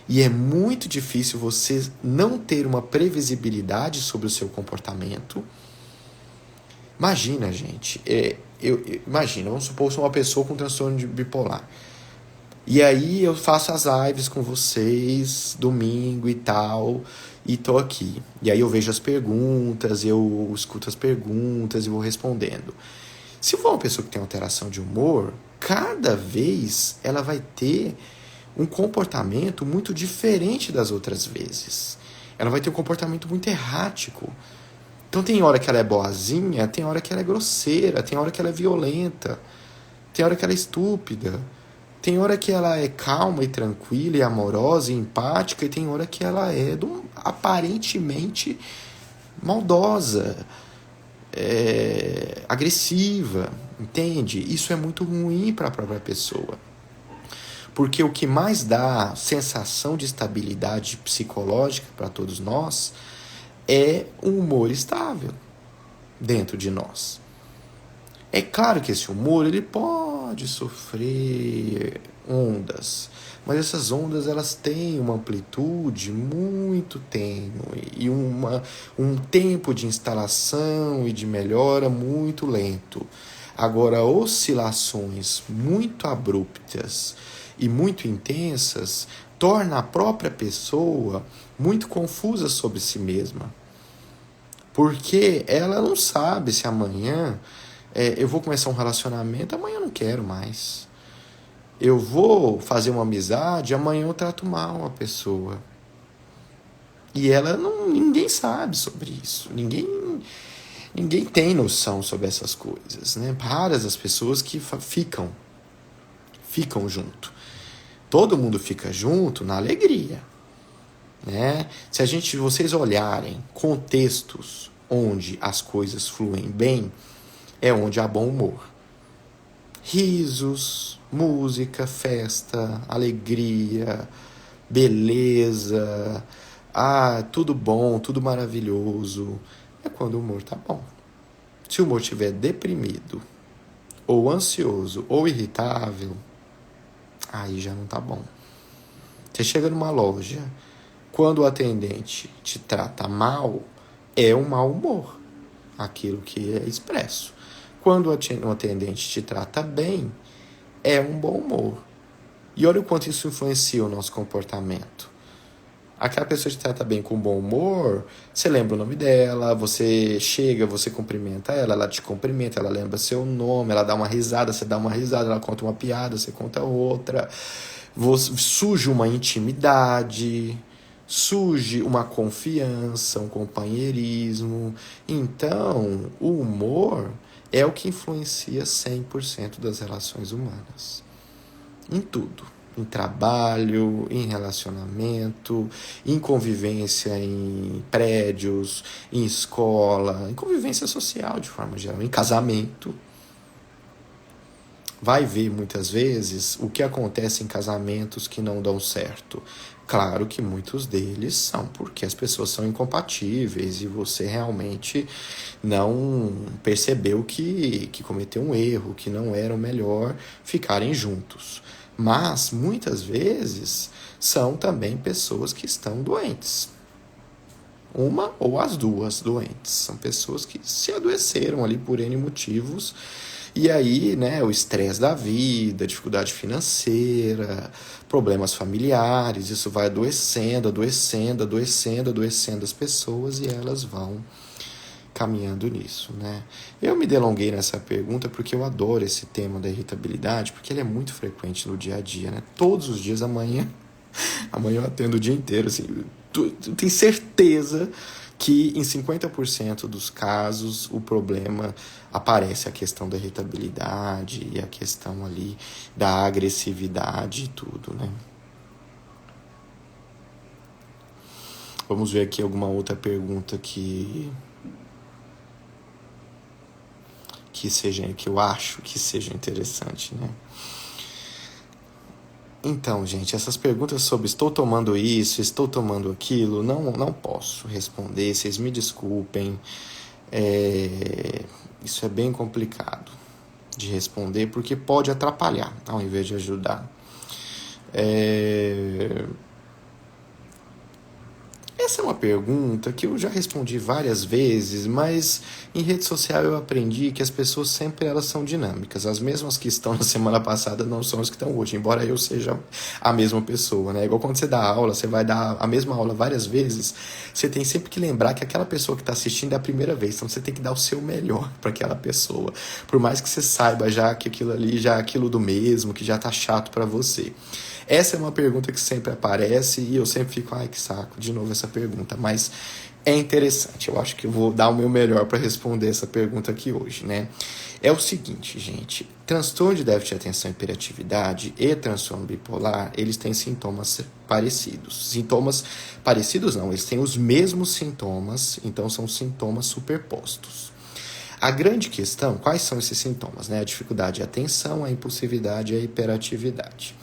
e é muito difícil você não ter uma previsibilidade sobre o seu comportamento. Imagina, gente, imagina, vamos supor que sou uma pessoa com transtorno de bipolar. E aí eu faço as lives com vocês, domingo e tal, e tô aqui. E aí eu vejo as perguntas, eu escuto as perguntas e vou respondendo. Se for uma pessoa que tem alteração de humor, cada vez ela vai ter um comportamento muito diferente das outras vezes. Ela vai ter um comportamento muito errático. Então tem hora que ela é boazinha, tem hora que ela é grosseira, tem hora que ela é violenta, tem hora que ela é estúpida. Tem hora que ela é calma e tranquila e amorosa e empática, e tem hora que ela é aparentemente maldosa, agressiva, entende? Isso é muito ruim para a própria pessoa. Porque o que mais dá sensação de estabilidade psicológica para todos nós é um humor estável dentro de nós. É claro que esse humor ele pode sofrer ondas, mas essas ondas elas têm uma amplitude muito tênue e um tempo de instalação e de melhora muito lento. Agora, oscilações muito abruptas e muito intensas torna a própria pessoa muito confusa sobre si mesma, porque ela não sabe se amanhã Eu vou começar um relacionamento, amanhã eu não quero mais. Eu vou fazer uma amizade, amanhã eu trato mal a pessoa. E ninguém sabe sobre isso. Ninguém tem noção sobre essas coisas, né? Raras as pessoas que ficam junto. Todo mundo fica junto na alegria, né? Se vocês olharem contextos onde as coisas fluem bem, é onde há bom humor. Risos, música, festa, alegria, beleza, tudo bom, tudo maravilhoso. É quando o humor tá bom. Se o humor estiver deprimido, ou ansioso, ou irritável, aí já não tá bom. Você chega numa loja, quando o atendente te trata mal, é um mau humor, aquilo que é expresso. Quando o atendente te trata bem, é um bom humor. E olha o quanto isso influencia o nosso comportamento. Aquela pessoa te trata bem com bom humor, você lembra o nome dela, você chega, você cumprimenta ela te cumprimenta, ela lembra seu nome, ela dá uma risada, você dá uma risada, ela conta uma piada, você conta outra. Surge uma intimidade, surge uma confiança, um companheirismo. Então, o humor é o que influencia 100% das relações humanas. Em tudo. Em trabalho, em relacionamento, em convivência em prédios, em escola, em convivência social de forma geral, em casamento. Vai ver muitas vezes o que acontece em casamentos que não dão certo. Claro que muitos deles são porque as pessoas são incompatíveis e você realmente não percebeu que cometeu um erro, que não era o melhor ficarem juntos. Mas, muitas vezes, são também pessoas que estão doentes. Uma ou as duas doentes. São pessoas que se adoeceram ali por N motivos. E aí, né, o estresse da vida, dificuldade financeira, problemas familiares, isso vai adoecendo as pessoas e elas vão caminhando nisso, né? Eu me delonguei nessa pergunta porque eu adoro esse tema da irritabilidade, porque ele é muito frequente no dia a dia, né? Todos os dias, amanhã eu atendo o dia inteiro, assim, tu tem certeza que em 50% dos casos o problema aparece a questão da irritabilidade e a questão ali da agressividade e tudo, né? Vamos ver aqui alguma outra pergunta que eu acho que seja interessante, né? Então, gente, essas perguntas sobre estou tomando isso, estou tomando aquilo, não posso responder, vocês me desculpem. Isso é bem complicado de responder, porque pode atrapalhar, ao invés de ajudar. Essa é uma pergunta que eu já respondi várias vezes, mas em rede social eu aprendi que as pessoas sempre elas são dinâmicas. As mesmas que estão na semana passada não são as que estão hoje, embora eu seja a mesma pessoa, né? Igual quando você dá aula, você vai dar a mesma aula várias vezes, você tem sempre que lembrar que aquela pessoa que está assistindo é a primeira vez, então você tem que dar o seu melhor para aquela pessoa, por mais que você saiba já que aquilo ali já é aquilo do mesmo, que já tá chato para você. Essa é uma pergunta que sempre aparece e eu sempre fico, ai que saco, de novo essa pergunta, mas é interessante, eu acho que eu vou dar o meu melhor para responder essa pergunta aqui hoje, né? É o seguinte, gente, transtorno de déficit de atenção e hiperatividade e transtorno bipolar, eles têm sintomas parecidos. Sintomas parecidos não, eles têm os mesmos sintomas, então são sintomas superpostos. A grande questão, quais são esses sintomas, né? A dificuldade de atenção, a impulsividade e a hiperatividade.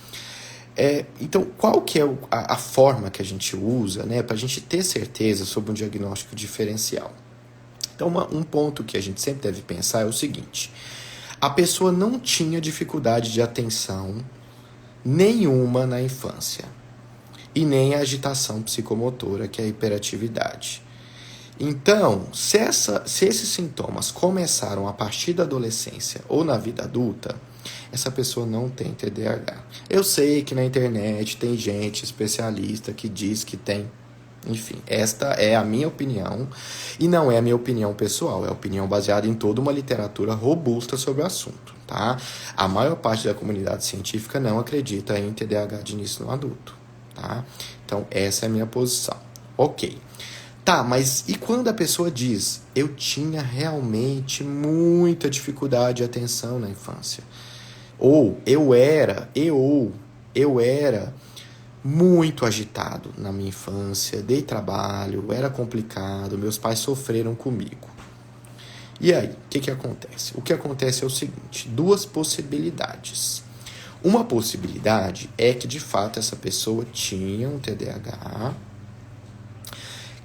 Então, qual que é a forma que a gente usa, né, para a gente ter certeza sobre um diagnóstico diferencial? Então, um ponto que a gente sempre deve pensar é o seguinte: a pessoa não tinha dificuldade de atenção nenhuma na infância, e nem a agitação psicomotora, que é a hiperatividade. Então, se esses sintomas começaram a partir da adolescência ou na vida adulta, essa pessoa não tem TDAH. Eu sei que na internet tem gente especialista que diz que tem Enfim, esta é a minha opinião e não é a minha opinião pessoal, é a opinião baseada em toda uma literatura robusta sobre o assunto, tá? A maior parte da comunidade científica não acredita em TDAH de início no adulto, tá? Então, essa é a minha posição. Ok. Tá, mas e quando a pessoa diz, eu tinha realmente muita dificuldade de atenção na infância? Ou eu era muito agitado na minha infância, dei trabalho, era complicado, meus pais sofreram comigo. E aí, o que acontece? O que acontece é o seguinte, duas possibilidades. Uma possibilidade é que, de fato, essa pessoa tinha um TDAH,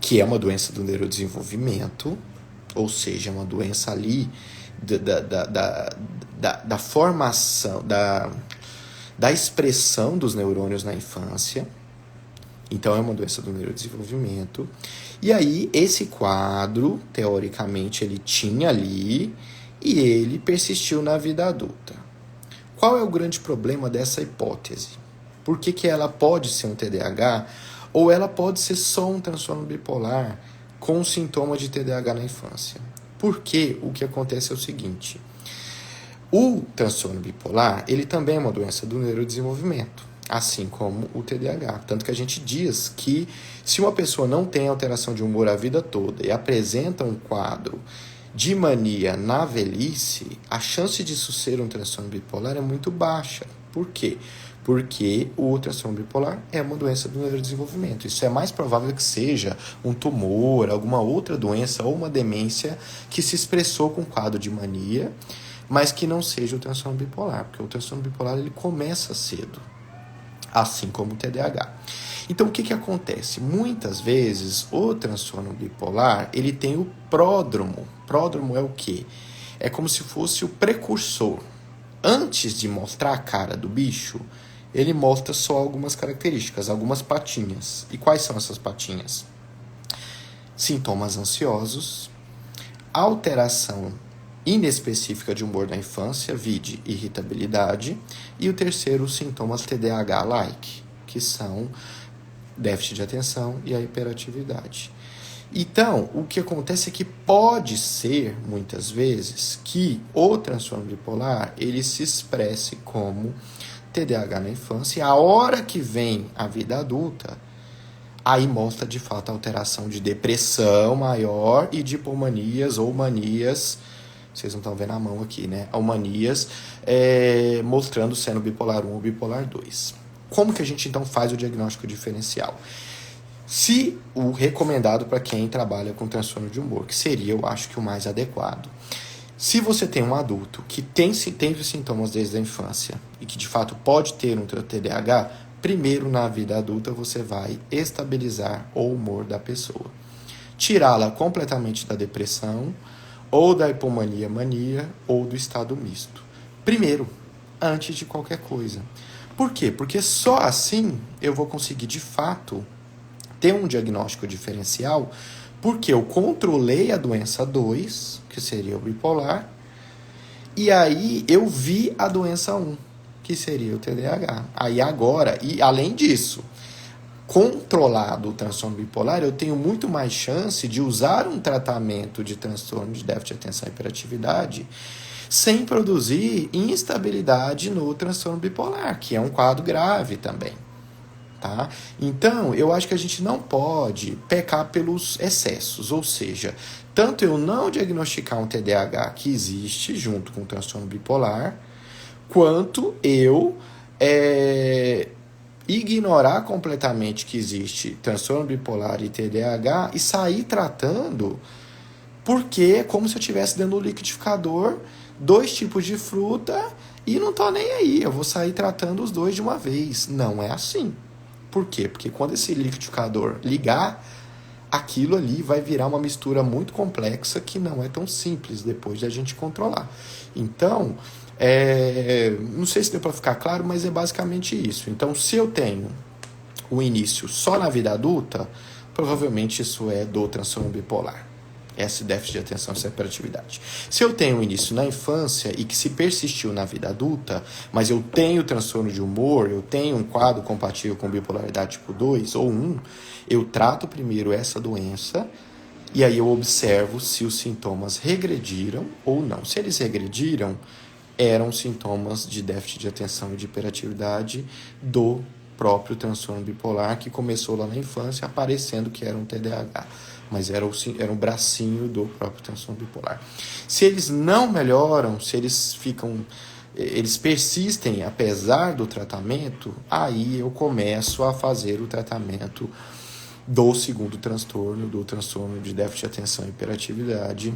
que é uma doença do neurodesenvolvimento, ou seja, uma doença ali da formação, da expressão dos neurônios na infância. Então, é uma doença do neurodesenvolvimento. E aí, esse quadro, teoricamente, ele tinha ali e ele persistiu na vida adulta. Qual é o grande problema dessa hipótese? Por que ela pode ser um TDAH ou ela pode ser só um transtorno bipolar com sintomas de TDAH na infância? Porque o que acontece é o seguinte, o transtorno bipolar, ele também é uma doença do neurodesenvolvimento, assim como o TDAH. Tanto que a gente diz que se uma pessoa não tem alteração de humor a vida toda e apresenta um quadro de mania na velhice, a chance disso ser um transtorno bipolar é muito baixa. Por quê? Porque o transtorno bipolar é uma doença do neurodesenvolvimento. Isso é mais provável que seja um tumor, alguma outra doença ou uma demência que se expressou com quadro de mania, mas que não seja o transtorno bipolar, porque o transtorno bipolar ele começa cedo, assim como o TDAH. Então, o que acontece? Muitas vezes, o transtorno bipolar, ele tem o pródromo. Pródromo é o quê? É como se fosse o precursor. Antes de mostrar a cara do bicho, ele mostra só algumas características, algumas patinhas. E quais são essas patinhas? Sintomas ansiosos, alteração inespecífica de humor na infância, vide irritabilidade, e o terceiro, os sintomas TDAH-like, que são déficit de atenção e a hiperatividade. Então, o que acontece é que pode ser, muitas vezes, que o transtorno bipolar ele se expresse como TDAH na infância, e a hora que vem a vida adulta, aí mostra de fato a alteração de depressão maior e de hipomanias ou manias. Vocês não estão vendo a mão aqui, né? Manias mostrando sendo bipolar 1 ou bipolar 2. Como que a gente então faz o diagnóstico diferencial? Se o recomendado para quem trabalha com transtorno de humor, que seria, eu acho que o mais adequado. Se você tem um adulto que tem os sintomas desde a infância e que de fato pode ter um TDAH, primeiro na vida adulta você vai estabilizar o humor da pessoa. Tirá-la completamente da depressão, ou da hipomania-mania, ou do estado misto. Primeiro, antes de qualquer coisa. Por quê? Porque só assim eu vou conseguir, de fato, ter um diagnóstico diferencial, porque eu controlei a doença 2, que seria o bipolar, e aí eu vi a doença 1, que seria o TDAH. Aí agora, e além disso, controlado o transtorno bipolar, eu tenho muito mais chance de usar um tratamento de transtorno de déficit de atenção e hiperatividade sem produzir instabilidade no transtorno bipolar, que é um quadro grave também. Tá? Então, eu acho que a gente não pode pecar pelos excessos, ou seja, tanto eu não diagnosticar um TDAH que existe junto com o transtorno bipolar, quanto eu ignorar completamente que existe transtorno bipolar e TDAH e sair tratando, porque é como se eu estivesse dando no liquidificador 2 tipos de fruta e não tô nem aí, eu vou sair tratando os 2 de uma vez. Não é assim. Por quê? Porque quando esse liquidificador ligar, aquilo ali vai virar uma mistura muito complexa que não é tão simples depois de a gente controlar. Então, não sei se deu para ficar claro, mas é basicamente isso. Então, se eu tenho o início só na vida adulta, provavelmente isso é do transtorno bipolar. esse déficit de atenção e hiperatividade. Se eu tenho um início na infância e que se persistiu na vida adulta, mas eu tenho transtorno de humor, eu tenho um quadro compatível com bipolaridade tipo 2 ou 1, eu trato primeiro essa doença e aí eu observo se os sintomas regrediram ou não. Se eles regrediram, eram sintomas de déficit de atenção e de hiperatividade do próprio transtorno bipolar, que começou lá na infância, aparecendo que era um TDAH, mas era um bracinho do próprio transtorno bipolar. Se eles não melhoram, se eles persistem apesar do tratamento, aí eu começo a fazer o tratamento do segundo transtorno, do transtorno de déficit de atenção e hiperatividade.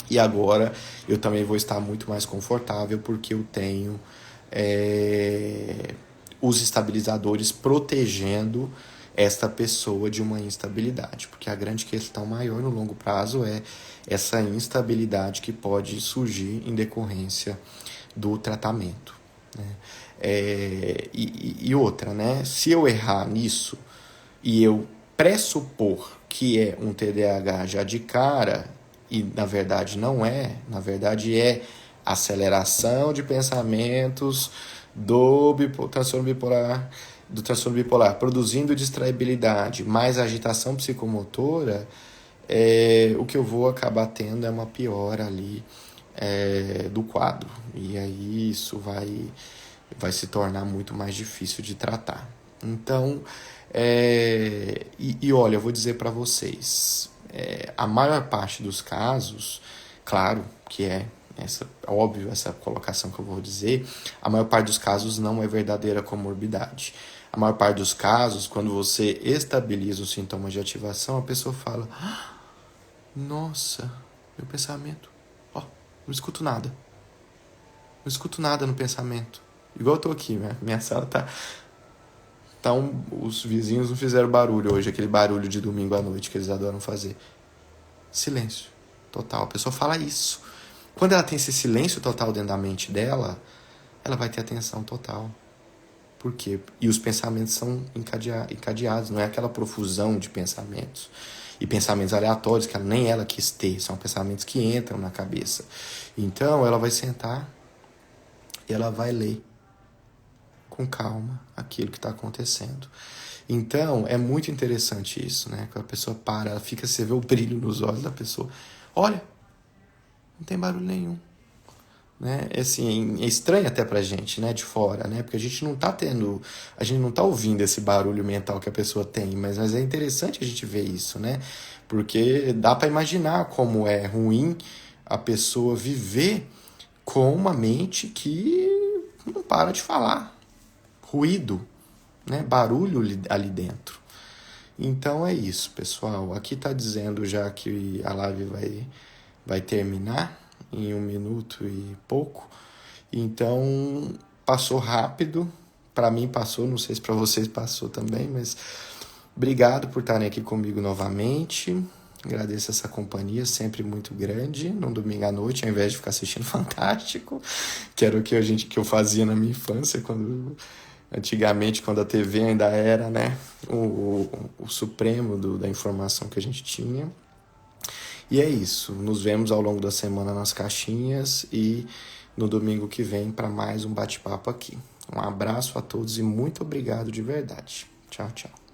E agora eu também vou estar muito mais confortável porque eu tenho os estabilizadores protegendo esta pessoa de uma instabilidade. Porque a grande questão maior no longo prazo é essa instabilidade que pode surgir em decorrência do tratamento, né? E outra, né? Se eu errar nisso e eu pressupor que é um TDAH já de cara, e na verdade não é, na verdade é aceleração de pensamentos do transtorno bipolar, produzindo distraibilidade, mais agitação psicomotora, o que eu vou acabar tendo é uma piora ali do quadro. E aí isso vai se tornar muito mais difícil de tratar. Então, olha, eu vou dizer para vocês, a maior parte dos casos, claro que óbvio essa colocação que eu vou dizer, a maior parte dos casos não é verdadeira comorbidade. A maior parte dos casos, quando você estabiliza os sintomas de ativação, a pessoa fala: nossa, meu pensamento, não escuto nada. Não escuto nada no pensamento. Igual eu tô aqui, minha sala tá... Então, os vizinhos não fizeram barulho hoje, aquele barulho de domingo à noite que eles adoram fazer. Silêncio total. A pessoa fala isso. Quando ela tem esse silêncio total dentro da mente dela, ela vai ter atenção total. Por quê? E os pensamentos são encadeados, não é aquela profusão de pensamentos. E pensamentos aleatórios que nem ela quis ter, são pensamentos que entram na cabeça. Então, ela vai sentar e ela vai ler com calma aquilo que está acontecendo. Então, é muito interessante isso, né? Quando a pessoa para, ela fica, você vê o brilho nos olhos da pessoa. Olha, não tem barulho nenhum. Né? Assim, é estranho até pra gente, né? De fora, né? Porque a gente não tá ouvindo esse barulho mental que a pessoa tem, mas é interessante a gente ver isso, né? Porque dá para imaginar como é ruim a pessoa viver com uma mente que não para de falar. Ruído, né? Barulho ali dentro. Então é isso, pessoal. Aqui tá dizendo já que a live vai terminar em 1 minuto e pouco. Então passou rápido. Para mim passou, não sei se para vocês passou também, mas obrigado por estarem aqui comigo novamente. Agradeço essa companhia, sempre muito grande, num domingo à noite, ao invés de ficar assistindo Fantástico, que era o que eu fazia na minha infância, antigamente, quando a TV ainda era, né, o supremo da informação que a gente tinha. E é isso, nos vemos ao longo da semana nas caixinhas e no domingo que vem para mais um bate-papo aqui. Um abraço a todos e muito obrigado de verdade. Tchau, tchau.